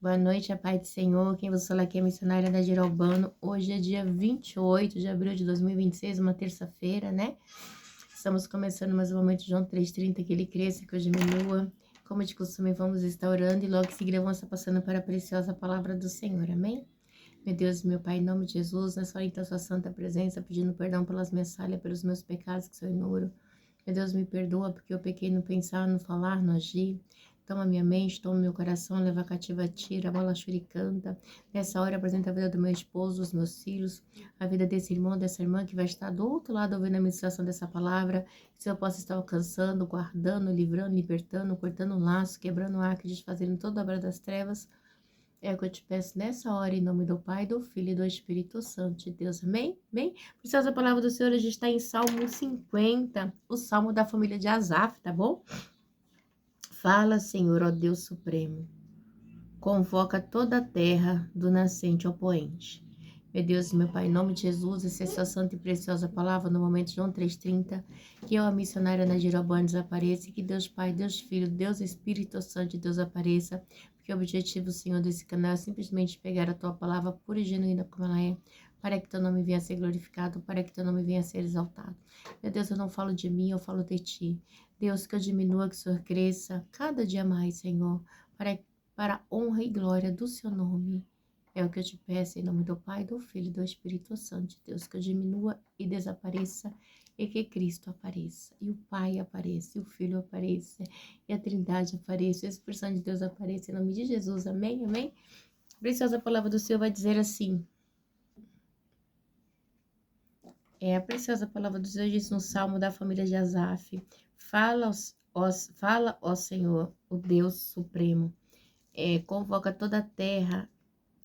Boa noite, a paz do Senhor. Quem você fala aqui é a missionária da Giralbano. Hoje é dia 28 de abril de 2026, uma terça-feira, né? Estamos começando mais um momento de João 3,30, que ele cresça, que eu diminua. Como de costume, vamos estar orando e logo em seguida vamos estar passando para a preciosa palavra do Senhor, amém? Meu Deus, meu Pai, em nome de Jesus, nessa hora então sua santa presença, pedindo perdão pelas minhas falhas, pelos meus pecados que sou inúmero. Meu Deus, me perdoa porque eu pequei no pensar, no falar, no agir. Toma minha mente, toma meu coração, leva cativa, tira, bola canta. Nessa hora, apresenta a vida do meu esposo, dos meus filhos, a vida desse irmão, dessa irmã que vai estar do outro lado ouvindo a ministração dessa palavra. Se eu possa estar alcançando, guardando, livrando, libertando, cortando um laço, quebrando o arco, desfazendo toda a obra das trevas. É o que eu te peço nessa hora, em nome do Pai, do Filho e do Espírito Santo de Deus. Amém? Amém? Preciosa palavra do Senhor, a gente está em Salmo 50, o Salmo da família de Asaf, tá bom? Fala, Senhor, ó Deus Supremo, convoca toda a terra do nascente ao poente. Meu Deus e meu Pai, em nome de Jesus, essa é a sua santa e preciosa palavra no momento de João 3,30, que eu, a missionária na Girobane, desapareça, e que Deus Pai, Deus Filho, Deus Espírito Santo de Deus apareça, porque o objetivo, Senhor, desse canal é simplesmente pegar a tua palavra pura e genuína como ela é, para que teu nome venha a ser glorificado, para que teu nome venha a ser exaltado. Meu Deus, eu não falo de mim, eu falo de ti. Deus, que eu diminua, que o Senhor cresça cada dia mais, Senhor, para a honra e glória do seu nome. É o que eu te peço em nome do Pai, do Filho e do Espírito Santo de Deus, que eu diminua e desapareça e que Cristo apareça, e o Pai apareça, e o Filho apareça, e a Trindade apareça, e o Espírito Santo de Deus apareça, em nome de Jesus, amém, amém? A preciosa palavra do Senhor vai dizer assim, a preciosa palavra do Senhor diz no Salmo da família de Asaf, fala, ó Senhor, o Deus Supremo, convoca toda a terra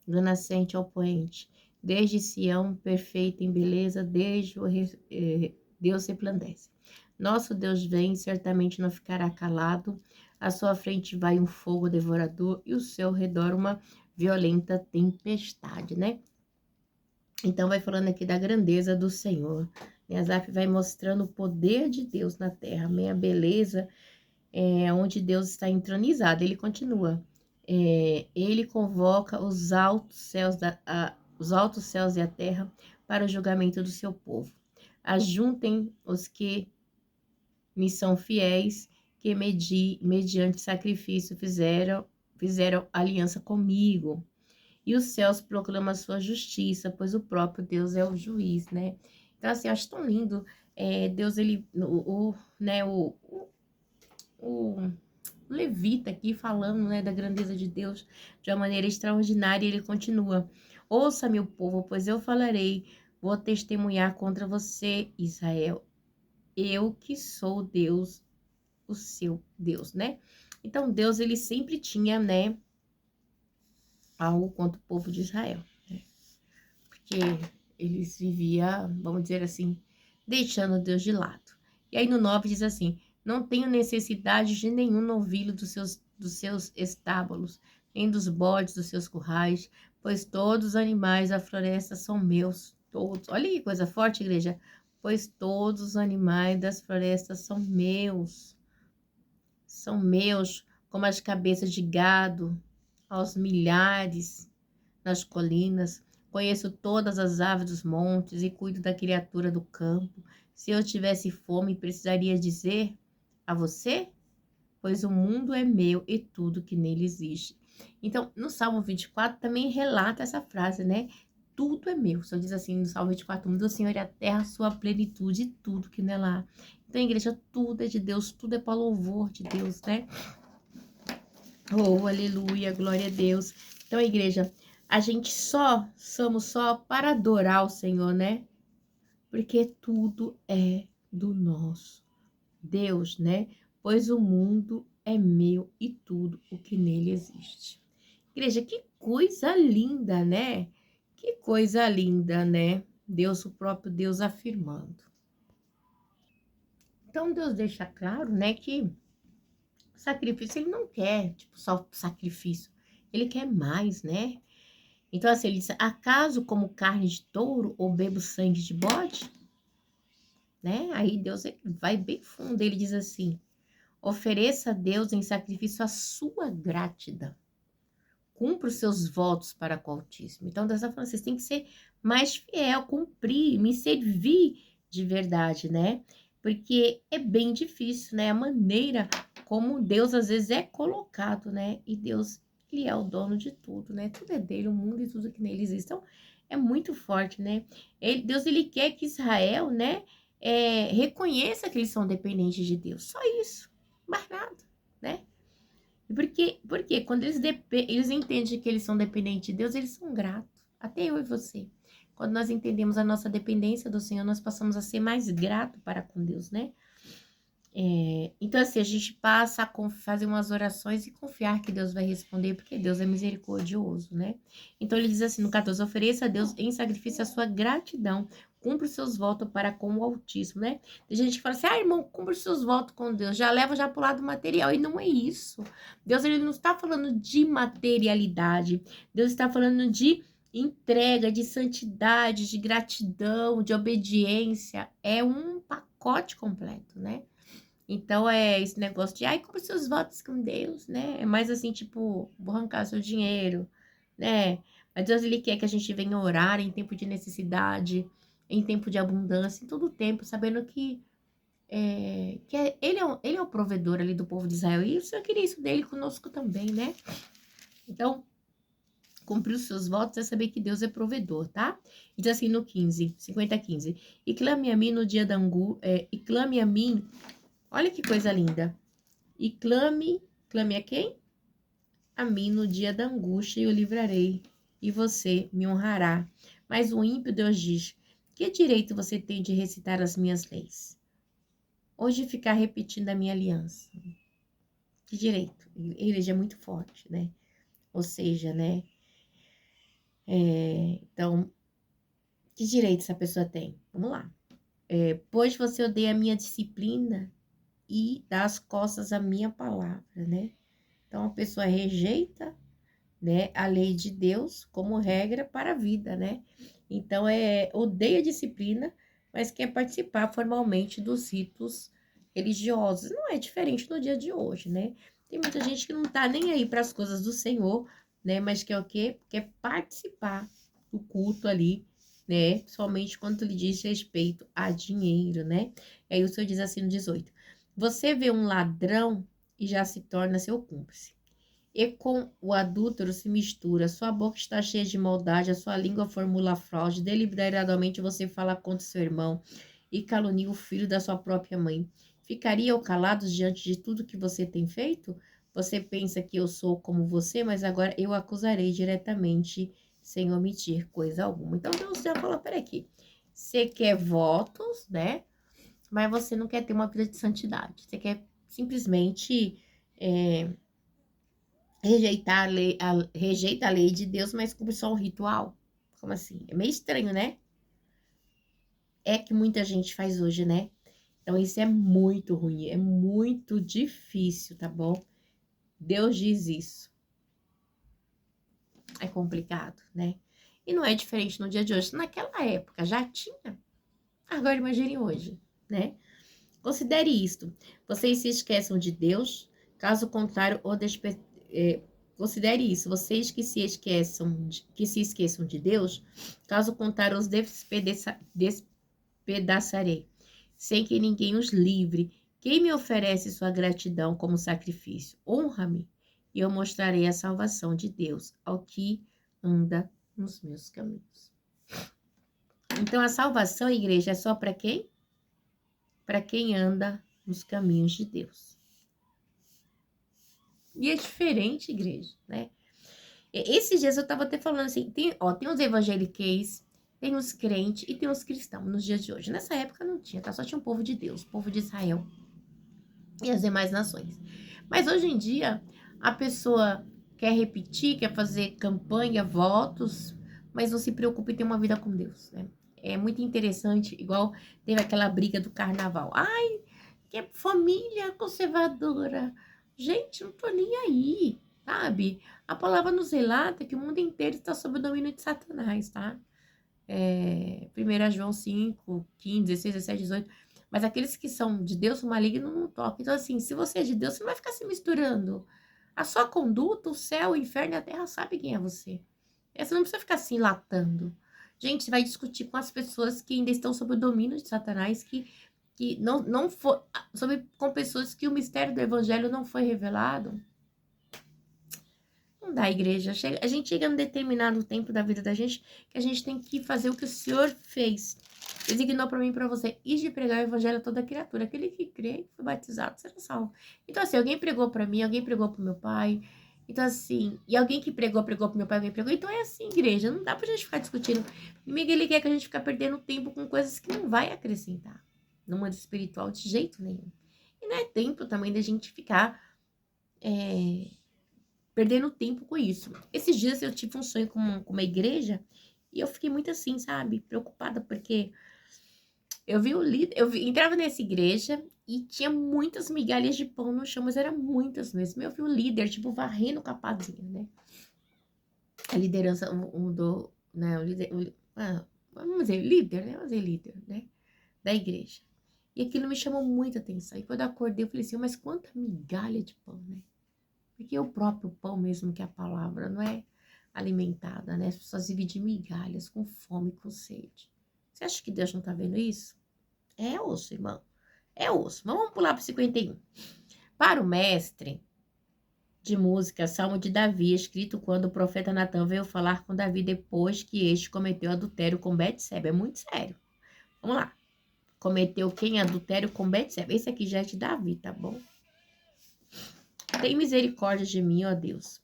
do nascente ao poente, desde Sião, perfeita em beleza, Deus resplandece. Nosso Deus vem, certamente não ficará calado, à sua frente vai um fogo devorador e ao seu redor uma violenta tempestade, né? Então vai falando aqui da grandeza do Senhor. Asaf vai mostrando o poder de Deus na terra, a beleza onde Deus está entronizado. Ele continua. Ele convoca os altos céus e a terra para o julgamento do seu povo. Ajuntem os que me são fiéis, que mediante sacrifício fizeram aliança comigo. E os céus proclamam a sua justiça, pois o próprio Deus é o juiz, né? Então, assim, eu acho tão lindo. Deus, ele, o levita aqui falando, né, da grandeza de Deus de uma maneira extraordinária, e ele continua: ouça, meu povo, pois eu falarei, vou testemunhar contra você, Israel, eu que sou Deus, o seu Deus, né? Então Deus, ele sempre tinha, né, algo contra o povo de Israel, né? Porque eles viviam, vamos dizer assim, deixando Deus de lado. E aí no 9 diz assim: não tenho necessidade de nenhum novilho dos seus estábulos, nem dos bodes dos seus currais, pois todos os animais da floresta são meus, todos. Olha que coisa forte, igreja. Pois todos os animais das florestas são meus, como as cabeças de gado, aos milhares nas colinas. Conheço todas as aves dos montes e cuido da criatura do campo. Se eu tivesse fome, precisaria dizer a você? Pois o mundo é meu e tudo que nele existe. Então, no Salmo 24 também relata essa frase, né? Tudo é meu. Só diz assim no Salmo 24, do Senhor é a terra, sua plenitude e tudo que nela há. Então, igreja, tudo é de Deus, tudo é para louvor de Deus, né? Oh, aleluia, glória a Deus. Então, igreja, a gente somos só para adorar o Senhor, né? Porque tudo é do nosso Deus, né? Pois o mundo é meu e tudo o que nele existe. Igreja, que coisa linda, né? Que coisa linda, né? Deus, o próprio Deus afirmando. Então, Deus deixa claro, né, que o sacrifício, ele não quer, tipo, só sacrifício. Ele quer mais, né? Então, assim, ele diz: acaso como carne de touro ou bebo sangue de bode? Né? Aí Deus vai bem fundo, ele diz assim: ofereça a Deus em sacrifício a sua gratidão. cumpra os seus votos para com o Altíssimo. Então, Deus está falando, vocês têm que ser mais fiel, cumprir, me servir de verdade, né? Porque é bem difícil, né? A maneira como Deus às vezes é colocado, né? E Deus, ele é o dono de tudo, né? Tudo é dele, o mundo e tudo que nele existe. Então, é muito forte, né? Deus, ele quer que Israel, né? Reconheça que eles são dependentes de Deus. Só isso, mais nada, né? Porque quando eles entendem que eles são dependentes de Deus, eles são gratos. Até eu e você. Quando nós entendemos a nossa dependência do Senhor, nós passamos a ser mais grato para com Deus, né? Então, assim, a gente passa a fazer umas orações e confiar que Deus vai responder, porque Deus é misericordioso, né? Então, ele diz assim no 14, ofereça a Deus em sacrifício a sua gratidão, cumpra os seus votos para com o Altíssimo, né? Tem gente que fala assim, irmão, cumpra os seus votos com Deus, já leva já pro lado material, e não é isso. Deus, ele não está falando de materialidade, Deus está falando de entrega, de santidade, de gratidão, de obediência, é um pacote completo, né? Então, esse negócio de, cumpre seus votos com Deus, né? É mais assim, tipo, vou arrancar seu dinheiro, né? Mas Deus, ele quer que a gente venha orar em tempo de necessidade, em tempo de abundância, em todo tempo, sabendo que, ele é o provedor ali do povo de Israel. E o Senhor queria isso dele conosco também, né? Então, cumprir os seus votos é saber que Deus é provedor, tá? E diz assim no 15, 50:15. E clame a mim no dia da angústia, e clame a mim. Olha que coisa linda. E clame a quem? A mim no dia da angústia e eu livrarei, e você me honrará. Mas o ímpio, Deus diz, que direito você tem de recitar as minhas leis? Ou de ficar repetindo a minha aliança? Que direito? A igreja é muito forte, né? Ou seja, né? Então, que direito essa pessoa tem? Vamos lá. Pois você odeia a minha disciplina e dá as costas à minha palavra, né? Então, a pessoa rejeita, né, a lei de Deus como regra para a vida, né? Então, odeia a disciplina, mas quer participar formalmente dos ritos religiosos. Não é diferente no dia de hoje, né? Tem muita gente que não tá nem aí para as coisas do Senhor, né? Mas quer o quê? Quer participar do culto ali, né? Somente quando lhe diz respeito a dinheiro, né? E aí o Senhor diz assim no 18: você vê um ladrão e já se torna seu cúmplice. E com o adúltero se mistura, sua boca está cheia de maldade, a sua língua formula fraude, deliberadamente você fala contra seu irmão e calunia o filho da sua própria mãe. Ficaria eu calado diante de tudo que você tem feito? Você pensa que eu sou como você, mas agora eu acusarei diretamente, sem omitir coisa alguma. Então Deus já falou, peraí aqui, você quer votos, né? Mas você não quer ter uma vida de santidade. Você quer simplesmente rejeita a lei de Deus, mas cumpre só um ritual. Como assim? É meio estranho, né? É que muita gente faz hoje, né? Então, isso é muito ruim, é muito difícil, tá bom? Deus diz isso. É complicado, né? E não é diferente no dia de hoje. Naquela época já tinha. Agora imagine hoje, né? Considere isto. Vocês se esqueçam de Deus, caso contrário, considere isso. Vocês que se esqueçam de Deus, caso contrário, os despedaçarei, sem que ninguém os livre. Quem me oferece sua gratidão como sacrifício? Honra-me, e eu mostrarei a salvação de Deus ao que anda nos meus caminhos. Então, a salvação, igreja, é só para quem? Para quem anda nos caminhos de Deus. E é diferente, igreja, né? Esses dias eu estava até falando assim, tem os evangeliqueis, tem os crentes e tem os cristãos nos dias de hoje. Nessa época não tinha, tá? Só tinha o povo de Deus, o povo de Israel e as demais nações. Mas hoje em dia, a pessoa quer repetir, quer fazer campanha, votos, mas não se preocupa em ter uma vida com Deus, né? É muito interessante, igual teve aquela briga do carnaval. Ai, que é família conservadora. Gente, não tô nem aí, sabe? A palavra nos relata que o mundo inteiro está sob o domínio de Satanás, tá? 1 João 5, 15, 16, 17, 18. Mas aqueles que são de Deus, o maligno não toca. Então, assim, se você é de Deus, você não vai ficar se misturando. A sua conduta, o céu, o inferno e a terra sabem quem é você. Você não precisa ficar se enlatando. Gente, você vai discutir com as pessoas que ainda estão sob o domínio de Satanás, que não foi, com pessoas que o mistério do evangelho não foi revelado. Não dá, igreja. A gente chega num determinado tempo da vida da gente que a gente tem que fazer o que o Senhor fez. Designou para mim e para você. E de pregar o evangelho a toda criatura. Aquele que crê e foi batizado será salvo. Então, assim, alguém pregou para mim, alguém pregou para meu pai. Então, assim, e alguém que pregou pro meu pai, alguém pregou. Então, é assim, igreja. Não dá pra gente ficar discutindo. O inimigo, ele quer que a gente fique perdendo tempo com coisas que não vai acrescentar no mundo espiritual de jeito nenhum. E não é tempo também da gente ficar perdendo tempo com isso. Esses dias eu tive um sonho com uma igreja e eu fiquei muito assim, sabe? Preocupada, porque eu vi o líder, entrava nessa igreja e tinha muitas migalhas de pão no chão, mas eram muitas mesmo. Eu vi o líder, tipo, varrendo com a pazinha, né? A liderança né? Vamos dizer, líder, né? Vamos dizer, líder, né? Da igreja. E aquilo me chamou muita atenção. E quando eu acordei, eu falei assim, mas quanta migalha de pão, né? Porque o próprio pão mesmo, que é a palavra, não é alimentada, né? As pessoas vivem de migalhas, com fome, com sede. Você acha que Deus não tá vendo isso? É osso, irmão. É osso. Mas vamos pular para o 51. Para o mestre de música, Salmo de Davi, escrito quando o profeta Natan veio falar com Davi depois que este cometeu adultério com Betseba. É muito sério. Vamos lá. Cometeu quem adultério com Betseba? Esse aqui já é de Davi, tá bom? Tem misericórdia de mim, ó Deus.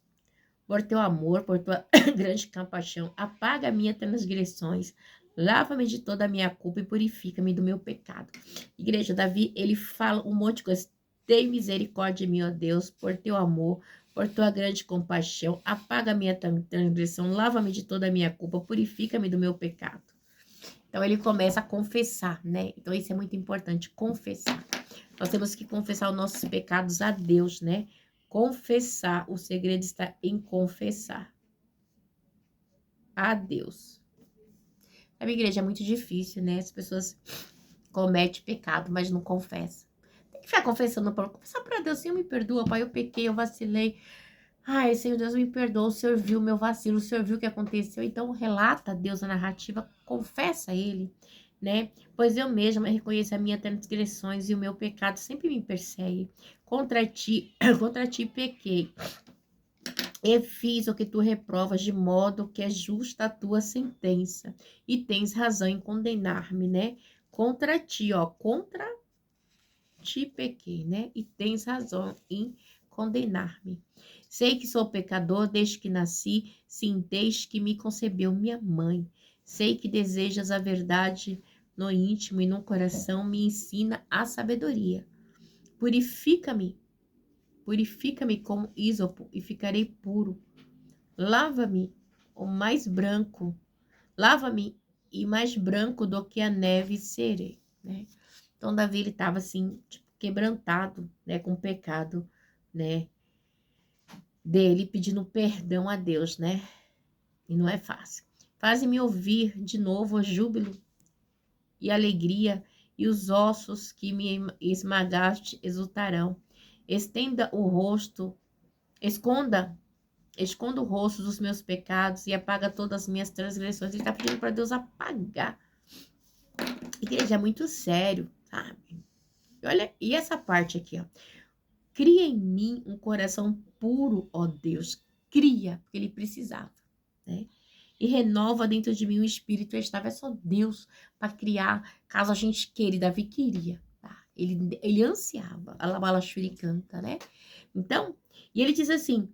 Por teu amor, por tua grande compaixão, apaga minhas transgressões, lava-me de toda a minha culpa e purifica-me do meu pecado. Igreja, Davi, ele fala um monte de coisa. Tem misericórdia de mim, ó Deus, por teu amor, por tua grande compaixão, apaga a minha transgressão, lava-me de toda a minha culpa, purifica-me do meu pecado. Então, ele começa a confessar, né? Então, isso é muito importante, confessar. Nós temos que confessar os nossos pecados a Deus, né? Confessar, o segredo está em confessar a Deus. A minha igreja é muito difícil, né? As pessoas cometem pecado, mas não confessam. Tem que ficar confessando, confessar para Deus, Senhor, me perdoa, Pai, eu pequei, eu vacilei. Ai, Senhor Deus, me perdoa, o Senhor viu meu vacilo, o Senhor viu o que aconteceu. Então, relata a Deus a narrativa, confessa a Ele, né? Pois eu mesma reconheço a minha transgressões e o meu pecado sempre me persegue. Contra ti pequei. E fiz o que tu reprovas, de modo que é justa a tua sentença. E tens razão em condenar-me, né? Contra ti, ó, contra ti pequei, né? E tens razão em condenar-me. Sei que sou pecador desde que nasci, sim, desde que me concebeu minha mãe. Sei que desejas a verdade no íntimo e no coração, me ensina a sabedoria. Purifica-me como ísopo e ficarei puro. Lava-me o mais branco, lava-me e mais branco do que a neve serei, né? Então, Davi, ele estava assim, tipo, quebrantado, né, com o pecado, né, dele, pedindo perdão a Deus, né? E não é fácil. Faze-me ouvir de novo o júbilo e alegria, e os ossos que me esmagaste exultarão. Estenda o rosto, esconda o rosto dos meus pecados e apaga todas as minhas transgressões. Ele está pedindo para Deus apagar. Igreja, é muito sério, sabe? Olha, e essa parte aqui, ó. Cria em mim um coração puro, ó Deus. Cria, porque ele precisava, né? E renova dentro de mim um espírito estável. É só Deus para criar, caso a gente queira. Davi queria, tá? Ele ansiava. A labala canta, né? Então, e ele diz assim: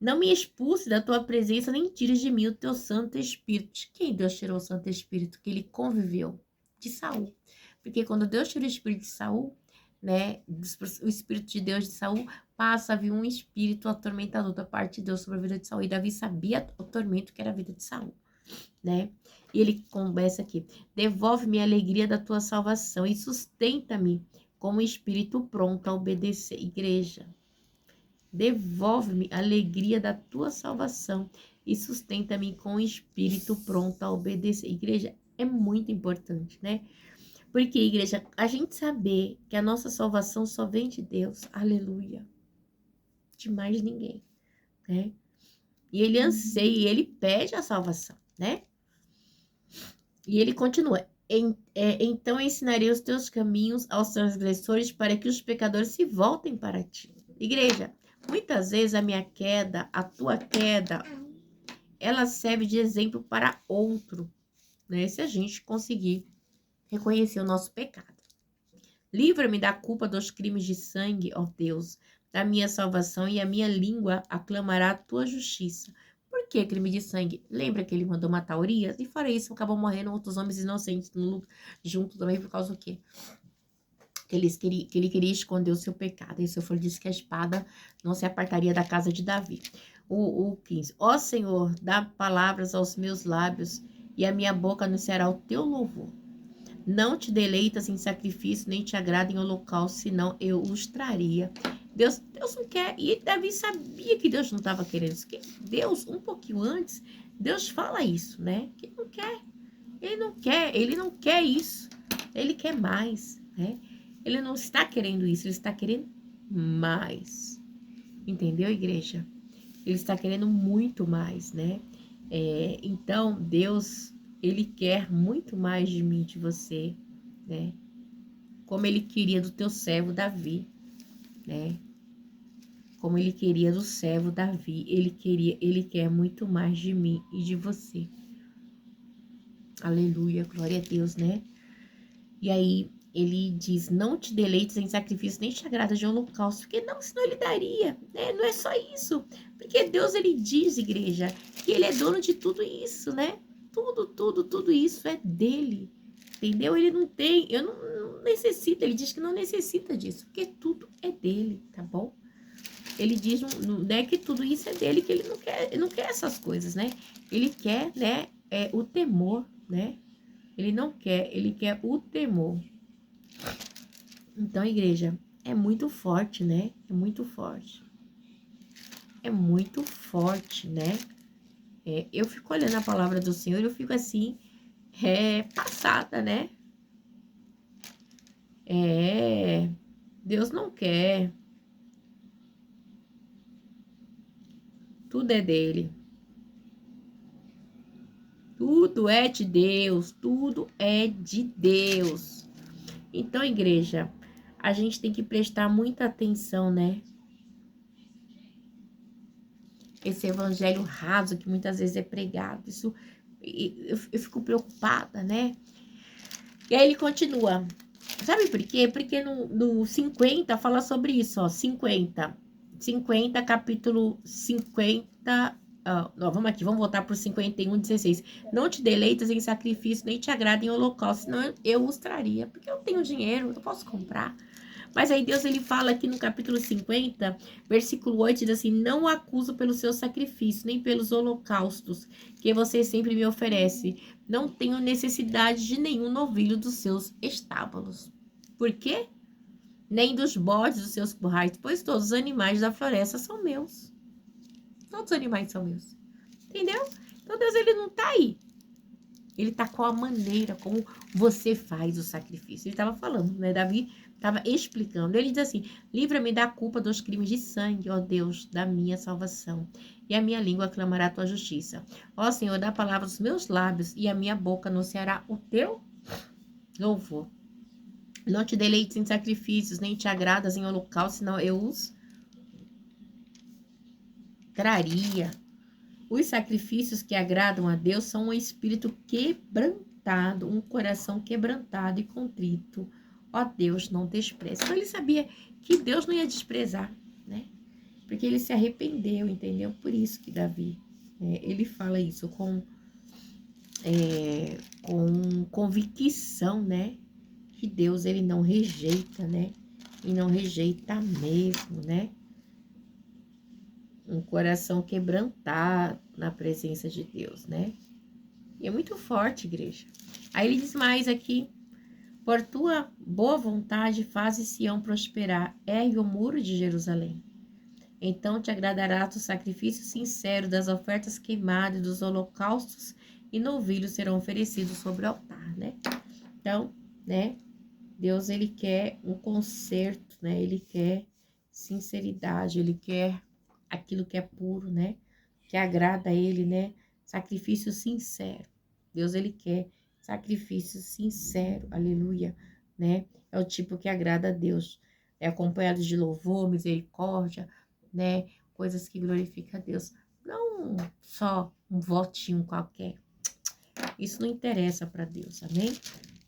não me expulse da tua presença, nem tires de mim o teu Santo Espírito. De quem Deus tirou o Santo Espírito? Que ele conviveu? De Saul. Porque quando Deus tira o espírito de Saul, né, o Espírito de Deus de Saul, passa a vir um espírito atormentador da parte de Deus sobre a vida de Saul. E Davi sabia o tormento que era a vida de Saul, né? E ele começa aqui: devolve-me a alegria da tua salvação e sustenta-me com um espírito pronto a obedecer. Igreja, devolve-me a alegria da tua salvação e sustenta-me com um espírito pronto a obedecer. Igreja, é muito importante, né? Porque, igreja, a gente saber que a nossa salvação só vem de Deus, aleluia. de mais ninguém, né? E ele anseia, e ele pede a salvação, né? E ele continua, então ensinarei os teus caminhos aos transgressores para que os pecadores se voltem para ti. Igreja, muitas vezes a minha queda, a tua queda, ela serve de exemplo para outro, né? Se a gente conseguir reconhecer o nosso pecado. Livra-me da culpa dos crimes de sangue, ó Deus, da minha salvação, e a minha língua aclamará a tua justiça. Por que crime de sangue? Lembra que ele mandou matar Urias? E fora isso, acabou morrendo outros homens inocentes junto também por causa do quê? Que ele queria esconder o seu pecado. E o Senhor disse que a espada não se apartaria da casa de Davi. O 15. Ó Senhor, dá palavras aos meus lábios, e a minha boca anunciará o teu louvor. Não te deleitas em sacrifício, nem te agrada em holocausto, senão eu os traria. Deus não quer, e Davi sabia que Deus não estava querendo isso. Deus, um pouquinho antes, Deus fala isso, né? Que ele não quer isso. Ele quer mais, né? Ele não está querendo isso, ele está querendo mais. Entendeu, igreja? Ele está querendo muito mais, né? Então, Deus, ele quer muito mais de mim, de você, né? Como ele queria do teu servo Davi, né? Como ele queria do servo Davi, ele quer muito mais de mim e de você. Aleluia, glória a Deus, né? E aí ele diz, não te deleites em sacrifício, nem te agrada de holocausto, porque não, senão ele daria, né? Não é só isso, porque Deus, ele diz, igreja, que ele é dono de tudo isso, né? Tudo isso é dele, entendeu? Ele não tem, não necessita, ele diz que não necessita disso, porque tudo é dele, tá bom? Ele diz, não é que tudo isso é dele, que ele não quer essas coisas, né? Ele quer, né, o temor, né? Ele não quer, ele quer o temor. Então, igreja, é muito forte, né? É muito forte. É muito forte, né? Eu fico olhando a palavra do Senhor e eu fico assim, passada, né? Deus não quer. Tudo é dele. Tudo é de Deus. Tudo é de Deus. Então, igreja, a gente tem que prestar muita atenção, né? Esse evangelho raso que muitas vezes é pregado. Isso, eu fico preocupada, né? E aí ele continua. Sabe por quê? Porque no 50 fala sobre isso, ó. 50, capítulo 50. Vamos aqui, vamos voltar para o 51:16. Não te deleitas em sacrifício, nem te agrada em holocausto, senão eu os traria. Porque eu tenho dinheiro, eu posso comprar. Mas aí Deus, ele fala aqui no capítulo 50, versículo 8, diz assim, não o acuso pelo seu sacrifício, nem pelos holocaustos que você sempre me oferece. Não tenho necessidade de nenhum novilho dos seus estábulos. Por quê? Nem dos bodes dos seus currais, pois todos os animais da floresta são meus. Todos os animais são meus. Entendeu? Então Deus, ele não tá aí. Ele tá com a maneira como você faz o sacrifício. Ele estava falando, né? Davi estava explicando. Ele diz assim, livra-me da culpa dos crimes de sangue, ó Deus, da minha salvação. E a minha língua clamará a tua justiça. Ó Senhor, dá a palavra aos meus lábios, e a minha boca anunciará o teu louvor. Não te deleites em sacrifícios, nem te agradas em holocausto, senão eu os traria. Os sacrifícios que agradam a Deus são um espírito quebrantado, um coração quebrantado e contrito. Ó Deus, não despreza. Então ele sabia que Deus não ia desprezar, né? Porque ele se arrependeu, entendeu? Por isso que Davi, ele fala isso com convicção, né? Que Deus, ele não rejeita, né? E não rejeita mesmo, né? Um coração quebrantado na presença de Deus, né? E é muito forte, igreja. Aí ele diz mais aqui, por tua boa vontade faze Sião prosperar, ergue o muro de Jerusalém. Então te agradará do sacrifício sincero, das ofertas queimadas, dos holocaustos e novilhos serão oferecidos sobre o altar, né? Então, né? Deus, ele quer um conserto, né? Ele quer sinceridade, ele quer aquilo que é puro, né? Que agrada a Ele, né? Sacrifício sincero. Deus, Ele quer sacrifício sincero, aleluia, né? É o tipo que agrada a Deus. É acompanhado de louvor, misericórdia, né? Coisas que glorificam a Deus. Não só um votinho qualquer. Isso não interessa para Deus, amém?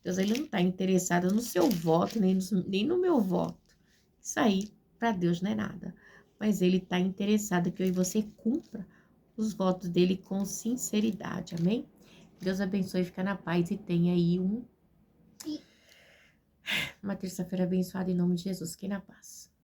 Deus, Ele não está interessado no seu voto, nem no meu voto. Isso aí, para Deus, não é nada. Mas Ele está interessado que eu e você cumpra os votos dele com sinceridade, amém? Deus abençoe, fica na paz e tenha aí uma terça-feira abençoada em nome de Jesus. Fique na paz.